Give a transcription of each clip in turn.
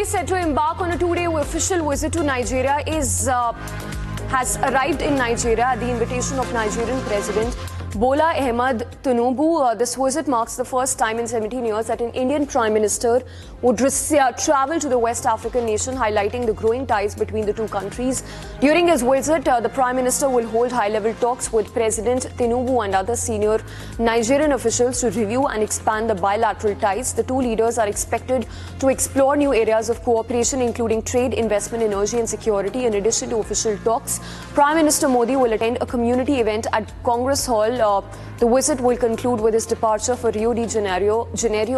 Modi, set to embark on a two-day official visit to Nigeria, has arrived in Nigeria at the invitation of Nigerian President Bola Ahmed Tinubu. This visit marks the first time in 17 years that an Indian Prime Minister would travel to the West African nation, highlighting the growing ties between the two countries. During his visit, the Prime Minister will hold high-level talks with President Tinubu and other senior Nigerian officials to review and expand the bilateral ties. The two leaders are expected to explore new areas of cooperation, including trade, investment, energy and security. In addition to official talks, Prime Minister Modi will attend a community event at Congress Hall. The visit will conclude with his departure for Rio de Janeiro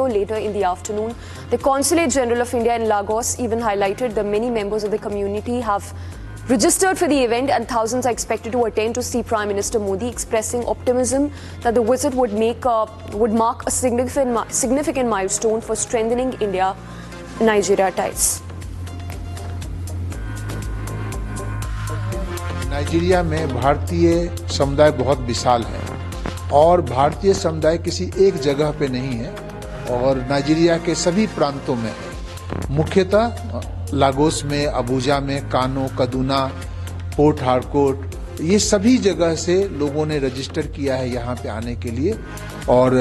later in the afternoon. The Consulate General of India in Lagos even highlighted that many members of the community have registered for the event and thousands are expected to attend to see Prime Minister Modi, expressing optimism that the visit would mark a significant milestone for strengthening India-Nigeria ties. Nigeria में भारतीय समुदाय बहुत विशाल है और भारतीय समुदाय किसी एक जगह पे नहीं है और नाइजीरिया के सभी प्रांतों में है। मुख्यतः लागोस में, अबुजा में, कानो, कदूना, पोर्ट हारकोट, ये सभी जगह से लोगों ने रजिस्टर किया है यहाँ पे आने के लिए और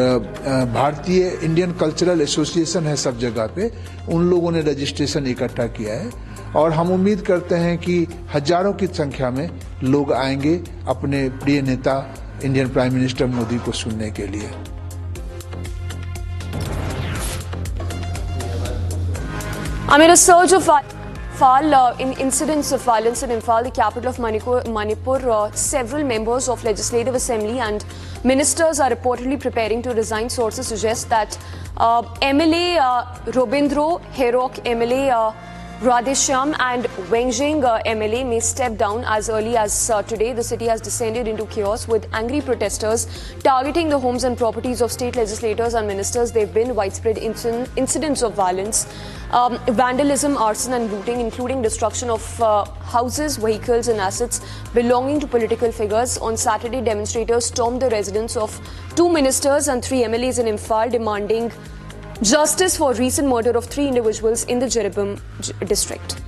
भारतीय इंडियन कल्चरल एसोसिएशन है सब जगह पे, उन लोगों ने रजिस्ट्रेशन इकट्ठा किया है और हम उम्मीद करते हैं कि हजारों की संख्या में लोग आएंगे अपने प्रिय नेता इंडियन प्राइम मिनिस्टर मोदी को सुनने के लिए। Amid a surge of incidents of violence in Imphal, the capital of Manipur, several members of Legislative Assembly and ministers are reportedly preparing to resign. Sources suggest that MLA Robindro Herok, MLA Radheshyam and Wengjing MLA may step down as early as today. The city has descended into chaos with angry protesters targeting the homes and properties of state legislators and ministers. There have been widespread incidents of violence, vandalism, arson and looting, including destruction of houses, vehicles and assets belonging to political figures. On Saturday, demonstrators stormed the residence of two ministers and three MLAs in Imphal, demanding justice for recent murder of three individuals in the Jeribam district.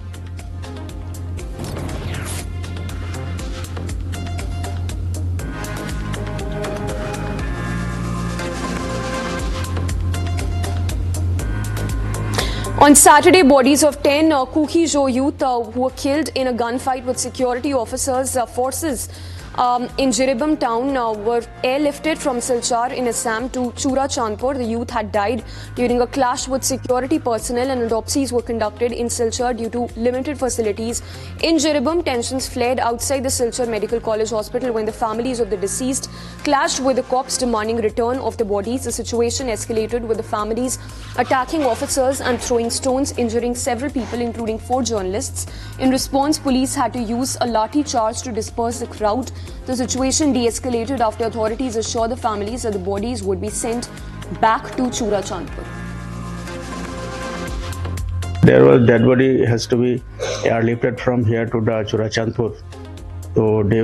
On Saturday, bodies of 10 Kuki-Jo youth who were killed in a gunfight with security officers' forces in Jeribam town were airlifted from Silchar in Assam to Churachandpur. The youth had died during a clash with security personnel and autopsies were conducted in Silchar due to limited facilities. In Jeribam, tensions flared outside the Silchar Medical College Hospital when the families of the deceased clashed with the cops demanding return of the bodies. The situation escalated with the families attacking officers and throwing stones, injuring several people including 4 journalists. In response, police had to use a lathi charge to disperse the crowd. The situation de-escalated after authorities assured the families that the bodies would be sent back to Churachandpur. There was dead body has to be airlifted from here to the Churachandpur. So they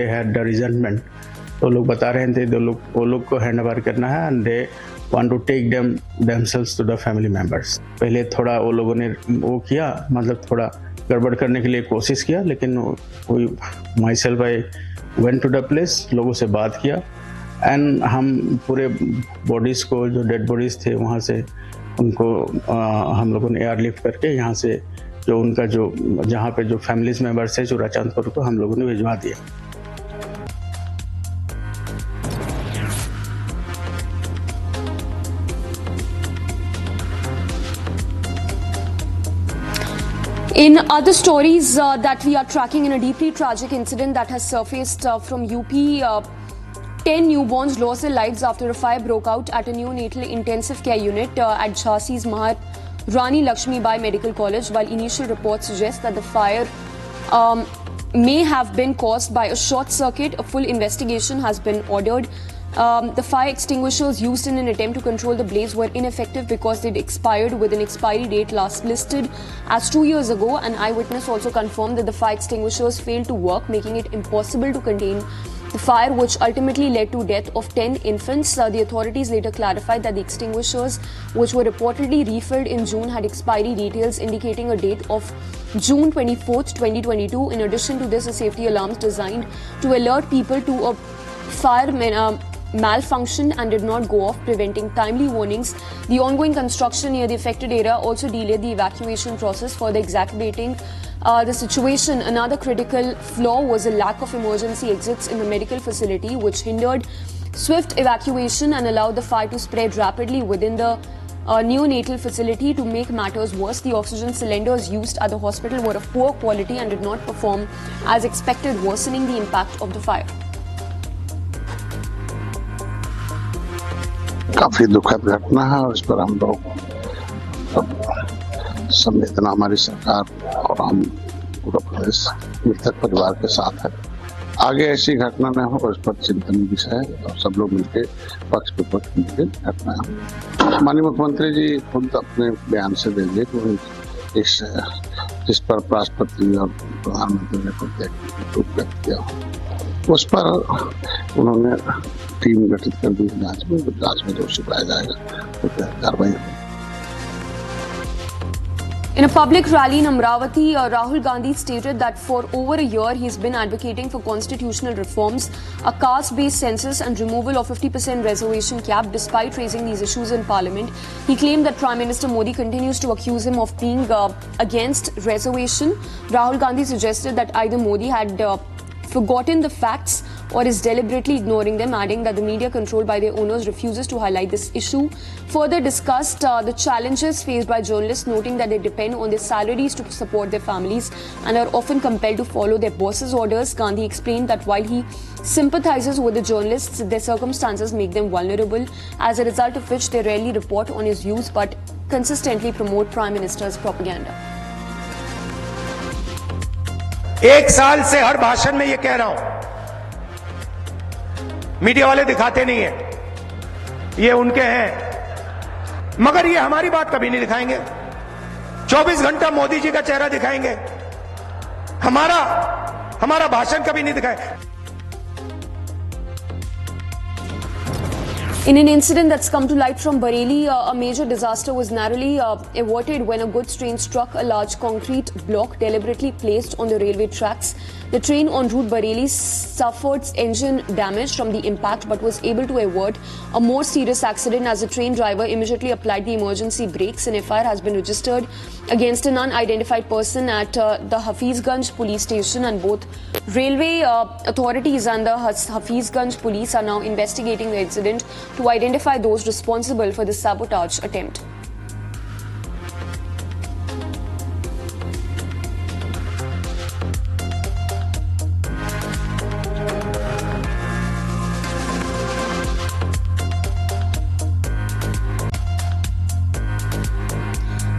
had the resentment. तो लोग बता रहे थे वो लोग को hand over करना है and they want to take themselves to the family members. पहले थोड़ा वो लोगों ने वो किया, मतलब थोड़ा गड़बड़ करने के लिए कोशिश किया, लेकिन myself I went to the place, लोगों से बात किया एंड हम पूरे बॉडीज़ को, जो डेड बॉडीज़ थे वहाँ से उनको हम लोगों ने एयरलिफ्ट करके यहाँ से जो उनका जो जहाँ पे जो फैमिलीज मेम्बर्स है चूड़ाचांदपुर को हम लोगों ने भिजवा दिया। In other stories that we are tracking, in a deeply tragic incident that has surfaced from UP, 10 newborns lost their lives after a fire broke out at a neonatal intensive care unit at Jhansi's Maharani Lakshmibai Medical College. While initial reports suggest that the fire may have been caused by a short circuit, a full investigation has been ordered. The fire extinguishers used in an attempt to control the blaze were ineffective because they'd expired with an expiry date last listed as 2 years ago. An eyewitness also confirmed that the fire extinguishers failed to work, making it impossible to contain the fire, which ultimately led to death of 10 infants. The authorities later clarified that the extinguishers, which were reportedly refilled in June, had expiry details indicating a date of June 24th, 2022. In addition to this, a safety alarms designed to alert people to a fire malfunctioned and did not go off, preventing timely warnings. The ongoing construction near the affected area also delayed the evacuation process, further exacerbating the situation. Another critical flaw was a lack of emergency exits in the medical facility, which hindered swift evacuation and allowed the fire to spread rapidly within the neonatal facility. To make matters worse, the oxygen cylinders used at the hospital were of poor quality and did not perform as expected, worsening the impact of the fire. काफी दुखद घटना है और इस पर हम लोग संवेदना हमारी सरकार और हम पूरा प्रदेश मृतक परिवार के साथ है। आगे ऐसी घटना न हो इस पर चिंतन विषय है और सब लोग मिलकर पक्ष विपक्ष मिलकर घटना है। माननीय मुख्यमंत्री जी खुद अपने बयान से देंगे कि जिस पर राष्ट्रपति और प्रधानमंत्री ने खुद दुख व्यक्त किया, उस पर उन्होंने टीम गठित कर दी। जांच में दोषी पाया जाएगा तो कार्रवाई होगी। In a public rally in Amravati, Rahul Gandhi stated that for over a year he's been advocating for constitutional reforms, a caste-based census and removal of 50% reservation cap. Despite raising these issues in Parliament, he claimed that Prime Minister Modi continues to accuse him of being against reservation. Rahul Gandhi suggested that either Modi had forgotten the facts or is deliberately ignoring them, adding that the media controlled by their owners refuses to highlight this issue. Further discussed the challenges faced by journalists, noting that they depend on their salaries to support their families and are often compelled to follow their boss's orders. Gandhi explained that while he sympathizes with the journalists, their circumstances make them vulnerable, as a result of which they rarely report on his views but consistently promote Prime Minister's propaganda. एक साल से हर भाषण में ये कह रहा हूं, media वाले दिखाते नहीं है, ये उनके हैं, मगर ये हमारी बात कभी नहीं दिखाएंगे। 24 घंटा मोदी जी का चेहरा दिखाएंगे, हमारा भाषण कभी नहीं दिखाएंगे। In an incident that's come to light from Bareilly, a major disaster was narrowly averted when a goods train struck a large concrete block deliberately placed on the railway tracks. The train en route Bareilly suffered engine damage from the impact but was able to avert a more serious accident as the train driver immediately applied the emergency brakes. An FIR has been registered against an unidentified person at the Hafizganj police station, and both railway authorities and the Hafizganj police are now investigating the incident to identify those responsible for the sabotage attempt.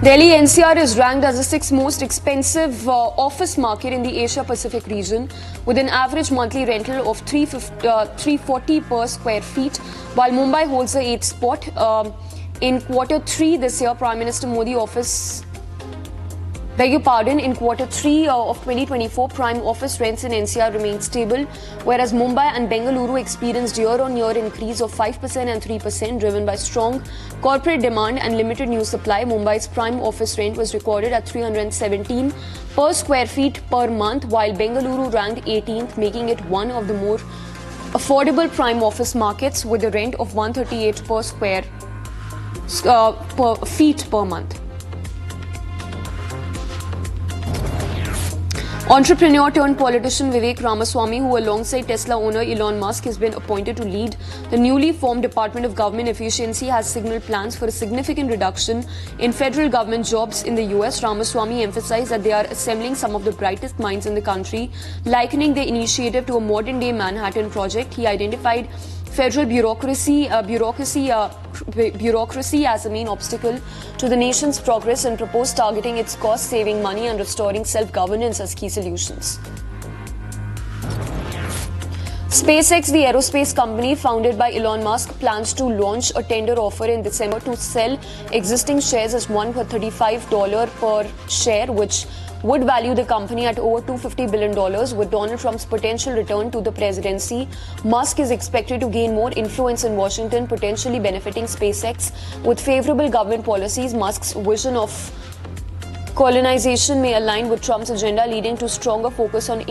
Delhi NCR is ranked as the sixth most expensive office market in the Asia-Pacific region, with an average monthly rental of 340 per square feet, while Mumbai holds the 8th spot. In Q3 this year, Prime Minister Modi office in Q3 of 2024, prime office rents in NCR remained stable, whereas Mumbai and Bengaluru experienced year-on-year increase of 5% and 3%, driven by strong corporate demand and limited new supply. Mumbai's prime office rent was recorded at 317 per square feet per month, while Bengaluru ranked 18th, making it one of the more affordable prime office markets with a rent of 138 per square feet per month. Entrepreneur turned politician Vivek Ramaswamy, who alongside Tesla owner Elon Musk has been appointed to lead the newly formed Department of Government Efficiency, has signaled plans for a significant reduction in federal government jobs in the US. Ramaswamy emphasized that they are assembling some of the brightest minds in the country, likening their initiative to a modern-day Manhattan Project. He identified federal bureaucracy as the main obstacle to the nation's progress and proposed targeting its costs, saving money and restoring self-governance as key solutions. SpaceX, the aerospace company founded by Elon Musk, plans to launch a tender offer in December to sell existing shares as $135 per share, which would value the company at over $250 billion. With Donald Trump's potential return to the presidency, Musk is expected to gain more influence in Washington, potentially benefiting SpaceX. With favorable government policies, Musk's vision of colonization may align with Trump's agenda, leading to stronger focus on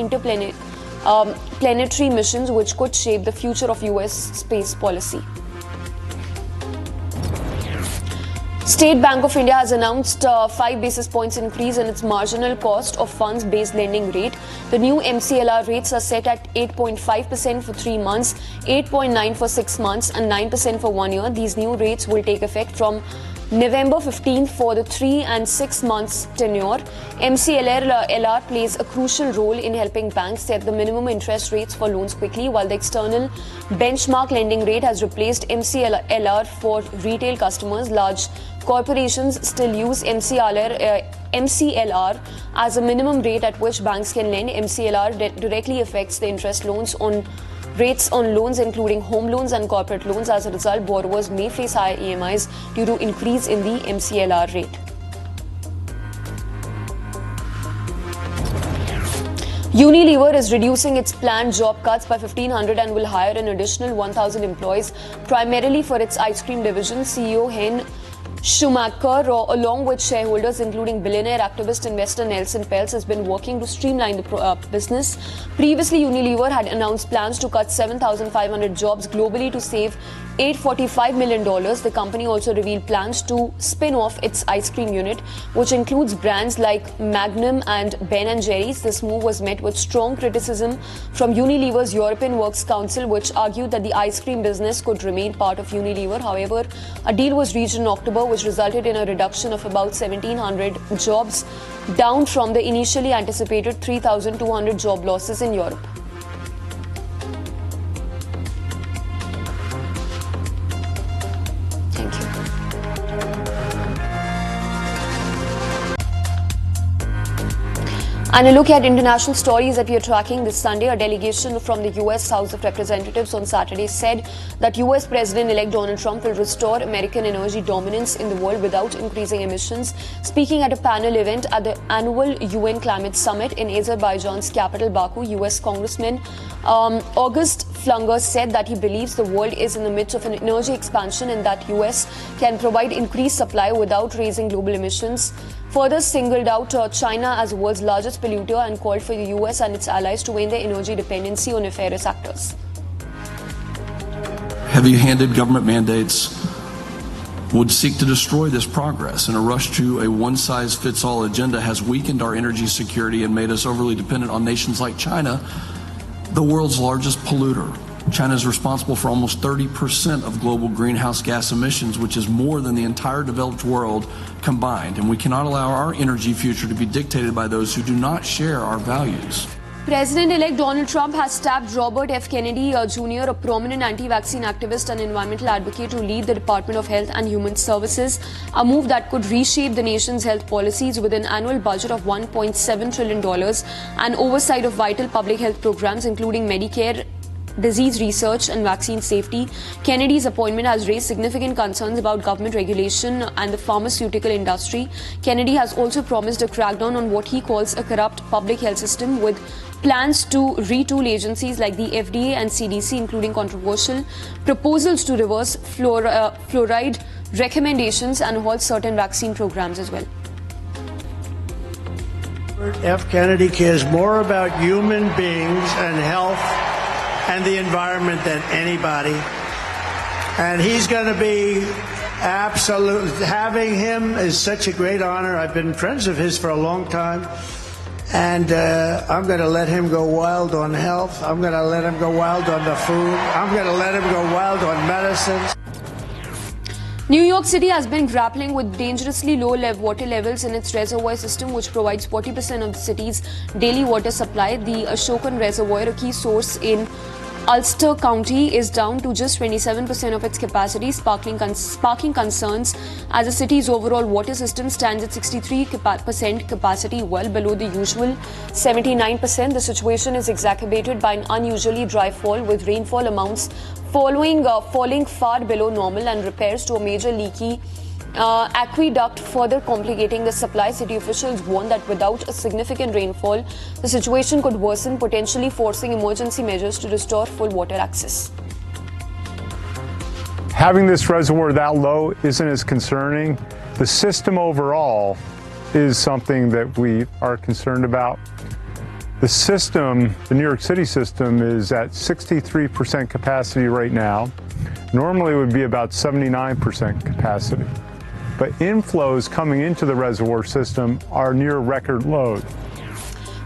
planetary missions, which could shape the future of US space policy. State Bank of India has announced 5 basis points increase in its marginal cost of funds based lending rate. The new MCLR rates are set at 8.5% for 3 months, 8.9% for 6 months and 9% for 1 year. These new rates will take effect from November 15th for the 3 and 6 months tenure. MCLR plays a crucial role in helping banks set the minimum interest rates for loans quickly, while the external benchmark lending rate has replaced MCLR for retail customers. Large corporations still use MCLR as a minimum rate at which banks can lend. MCLR directly affects the interest rates on loans, including home loans and corporate loans. As a result, borrowers may face higher EMIs due to increase in the MCLR rate. Unilever is reducing its planned job cuts by 1,500 and will hire an additional 1,000 employees, primarily for its ice cream division. CEO Hen Schumacher, along with shareholders including billionaire activist investor Nelson Peltz, has been working to streamline the business. Previously, Unilever had announced plans to cut 7,500 jobs globally to save $845 million. The company also revealed plans to spin off its ice cream unit, which includes brands like Magnum and Ben & Jerry's. This move was met with strong criticism from Unilever's European Works Council, which argued that the ice cream business could remain part of Unilever. However, a deal was reached in October, which resulted in a reduction of about 1,700 jobs, down from the initially anticipated 3,200 job losses in Europe. Thank you. And a look at international stories that we are tracking this Sunday. A delegation from the US House of Representatives on Saturday said that US President-elect Donald Trump will restore American energy dominance in the world without increasing emissions. Speaking at a panel event at the annual UN Climate Summit in Azerbaijan's capital Baku, US Congressman August Flunger said that he believes the world is in the midst of an energy expansion and that US can provide increased supply without raising global emissions. Further singled out China as the world's largest polluter and called for the US and its allies to end their energy dependency on nefarious actors. Heavy-handed government mandates would seek to destroy this progress, and a rush to a one-size-fits-all agenda has weakened our energy security and made us overly dependent on nations like China, the world's largest polluter. China is responsible for almost 30% of global greenhouse gas emissions, which is more than the entire developed world combined. And we cannot allow our energy future to be dictated by those who do not share our values. President-elect Donald Trump has tapped Robert F. Kennedy Jr., a prominent anti-vaccine activist and environmental advocate, to lead the Department of Health and Human Services, a move that could reshape the nation's health policies with an annual budget of $1.7 trillion and oversight of vital public health programs, including Medicare, disease research and vaccine safety. Kennedy's appointment has raised significant concerns about government regulation and the pharmaceutical industry. Kennedy has also promised a crackdown on what he calls a corrupt public health system, with plans to retool agencies like the FDA and CDC, including controversial proposals to reverse fluoride recommendations and halt certain vaccine programs as well. F. Kennedy cares more about human beings and health and the environment than anybody. And he's going to be absolute. Having him is such a great honor. I've been friends of his for a long time. And I'm going to let him go wild on health. I'm going to let him go wild on the food. I'm going to let him go wild on medicines. New York City has been grappling with dangerously low water levels in its reservoir system, which provides 40% of the city's daily water supply. The Ashokan Reservoir, a key source in Ulster County, is down to just 27% of its capacity, sparking concerns as the city's overall water system stands at 63% capacity, well below the usual 79%. The situation is exacerbated by an unusually dry fall, with rainfall amounts falling far below normal, and repairs to a major leaky aqueduct, further complicating the supply. City officials warn that without a significant rainfall, the situation could worsen, potentially forcing emergency measures to restore full water access. Having this reservoir that low isn't as concerning. The system overall is something that we are concerned about. The system, the New York City system, is at 63% capacity right now. Normally it would be about 79% capacity. But inflows coming into the reservoir system are near record lows.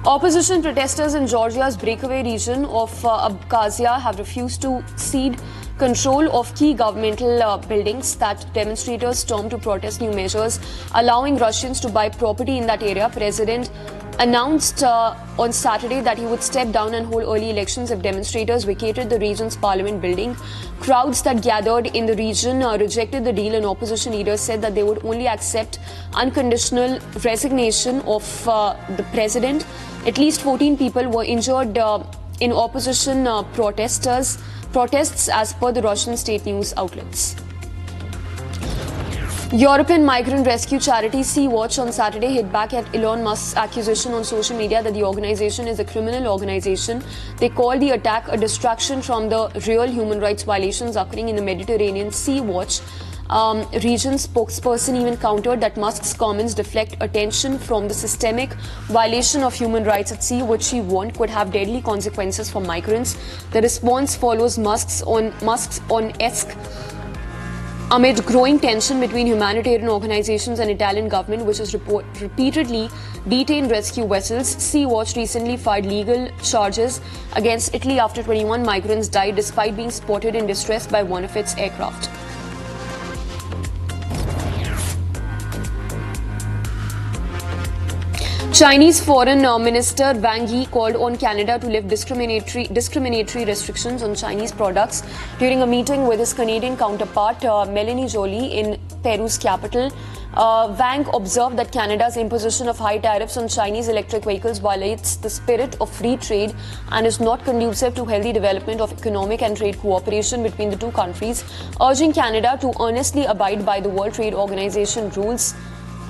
Opposition protesters in Georgia's breakaway region of Abkhazia have refused to cede control of key governmental buildings that demonstrators stormed to protest new measures allowing Russians to buy property in that area. President announced on Saturday that he would step down and hold early elections if demonstrators vacated the region's parliament building. Crowds that gathered in the region rejected the deal, and opposition leaders said that they would only accept unconditional resignation of the president. At least 14 people were injured in opposition protests as per the Russian state news outlets. European migrant rescue charity Sea-Watch on Saturday hit back at Elon Musk's accusation on social media that the organization is a criminal organization. They called the attack a distraction from the real human rights violations occurring in the Mediterranean. Sea-Watch region spokesperson even countered that Musk's comments deflect attention from the systemic violation of human rights at sea, which he warned could have deadly consequences for migrants. The response follows Musk's on-esque amid growing tension between humanitarian organizations and Italian government, which has repeatedly detained rescue vessels. Sea-Watch recently filed legal charges against Italy after 21 migrants died despite being spotted in distress by one of its aircraft. Chinese Foreign Minister Wang Yi called on Canada to lift discriminatory restrictions on Chinese products during a meeting with his Canadian counterpart Melanie Joly in Peru's capital. Wang observed that Canada's imposition of high tariffs on Chinese electric vehicles violates the spirit of free trade and is not conducive to healthy development of economic and trade cooperation between the two countries, urging Canada to earnestly abide by the World Trade Organization rules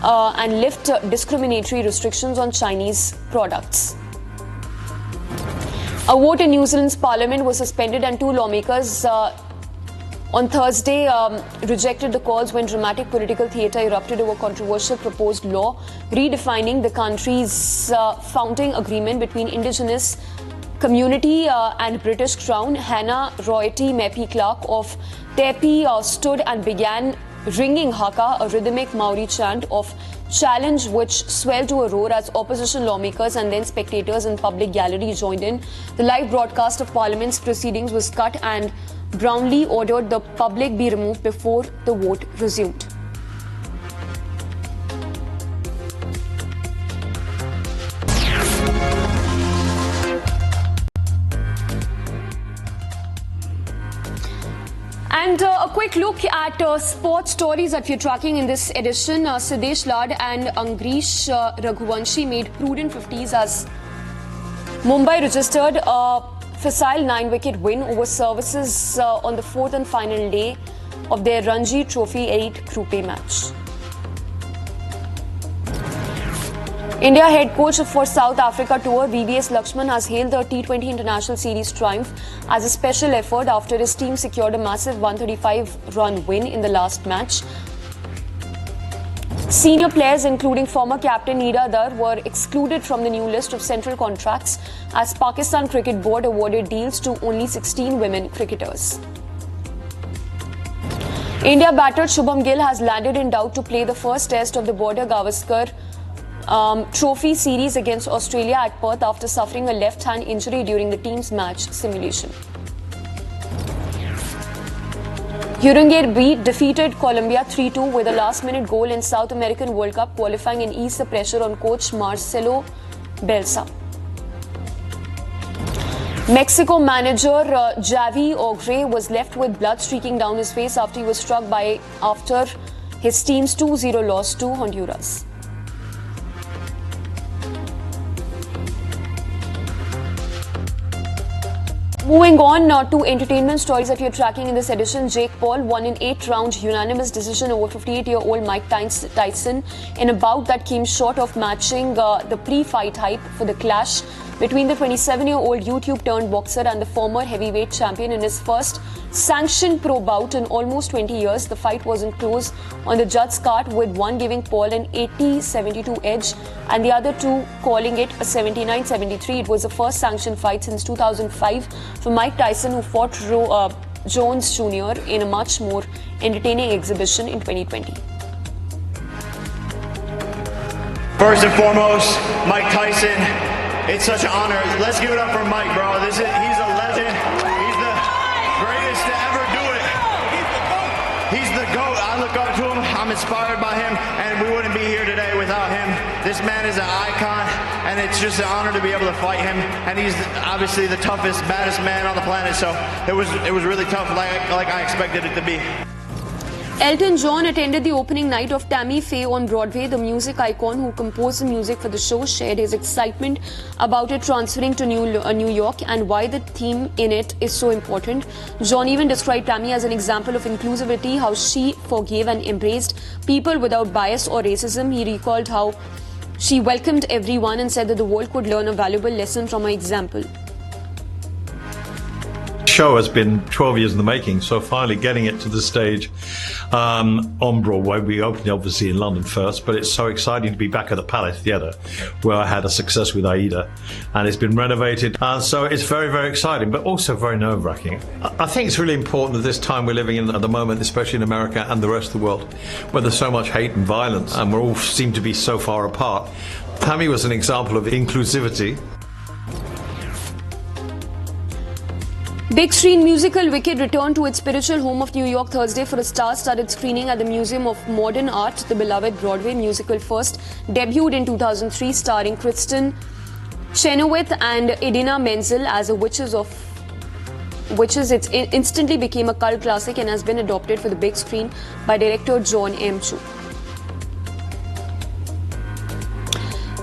and lift discriminatory restrictions on Chinese products. A vote in New Zealand's parliament was suspended, and two lawmakers on Thursday rejected the calls when dramatic political theatre erupted over controversial proposed law redefining the country's founding agreement between Indigenous community and British Crown. Hannah Royalty Mepi Clark of Tepi stood and began ringing haka, a rhythmic Maori chant of challenge which swelled to a roar as opposition lawmakers and then spectators in public gallery joined in. The live broadcast of Parliament's proceedings was cut, and Brownlee ordered the public be removed before the vote resumed. And a quick look at sports stories that we're tracking in this edition. Siddesh Lad and Angrish Raghuvanshi made prudent 50s as Mumbai registered a facile 9-wicket win over services on the fourth and final day of their Ranji Trophy Elite Group A match. India head coach for South Africa tour VVS Lakshman has hailed the T20 International Series triumph as a special effort after his team secured a massive 135-run win in the last match. Senior players including former captain Nida Dar were excluded from the new list of central contracts as Pakistan Cricket Board awarded deals to only 16 women cricketers. India batter Shubham Gill has landed in doubt to play the first test of the Border Gavaskar Trophy series against Australia at Perth after suffering a left-hand injury during the team's match simulation. Uruguay defeated Colombia 3-2 with a last-minute goal in South American World Cup qualifying and eased the pressure on coach Marcelo Bielsa. Mexico manager Javi Ogre was left with blood streaking down his face after he was struck after his team's 2-0 loss to Honduras. Moving on to entertainment stories that you're tracking in this edition. Jake Paul won an 8-round unanimous decision over 58-year-old Mike Tyson in a bout that came short of matching the pre-fight hype for the clash between the 27-year-old YouTube-turned-boxer and the former heavyweight champion in his first sanctioned pro bout in almost 20 years. The fight wasn't close on the judge's card, with one giving Paul an 80-72 edge and the other two calling it a 79-73. It was the first sanctioned fight since 2005 for Mike Tyson, who fought Jones Jr. in a much more entertaining exhibition in 2020. First and foremost, Mike Tyson, it's such an honor. Let's give it up for Mike, bro. He's a legend. He's the greatest to ever do it. He's the GOAT. I look up to him. I'm inspired by him, and we wouldn't be here today without him. This man is an icon, and it's just an honor to be able to fight him. And he's obviously the toughest, baddest man on the planet. So it was really tough, like I expected it to be. Elton John attended the opening night of Tammy Faye on Broadway. The music icon who composed the music for the show shared his excitement about it transferring to New York and why the theme in it is so important. John even described Tammy as an example of inclusivity, how she forgave and embraced people without bias or racism. He recalled how she welcomed everyone and said that the world could learn a valuable lesson from her example. Show has been 12 years in the making, so finally getting it to the stage on Broadway. We opened obviously in London first, but it's so exciting to be back at the Palace Theatre, where I had a success with Aida, and it's been renovated, and so it's very, very exciting, but also very nerve-wracking. I think it's really important at this time we're living in at the moment, especially in America and the rest of the world, where there's so much hate and violence, and we all seem to be so far apart. Tammy was an example of inclusivity. Big screen musical Wicked returned to its spiritual home of New York Thursday for a star-studded screening at the Museum of Modern Art. The beloved Broadway musical first debuted in 2003, starring Kristen Chenoweth and Idina Menzel as the witches. It instantly became a cult classic and has been adopted for the big screen by director John M. Chu.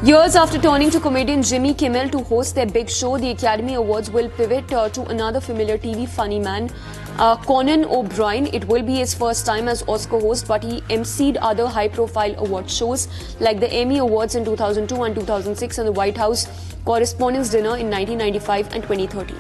Years after turning to comedian Jimmy Kimmel to host their big show, the Academy Awards will pivot to another familiar TV funny man, Conan O'Brien. It will be his first time as Oscar host, but he emceed other high-profile award shows like the Emmy Awards in 2002 and 2006 and the White House Correspondents' Dinner in 1995 and 2013.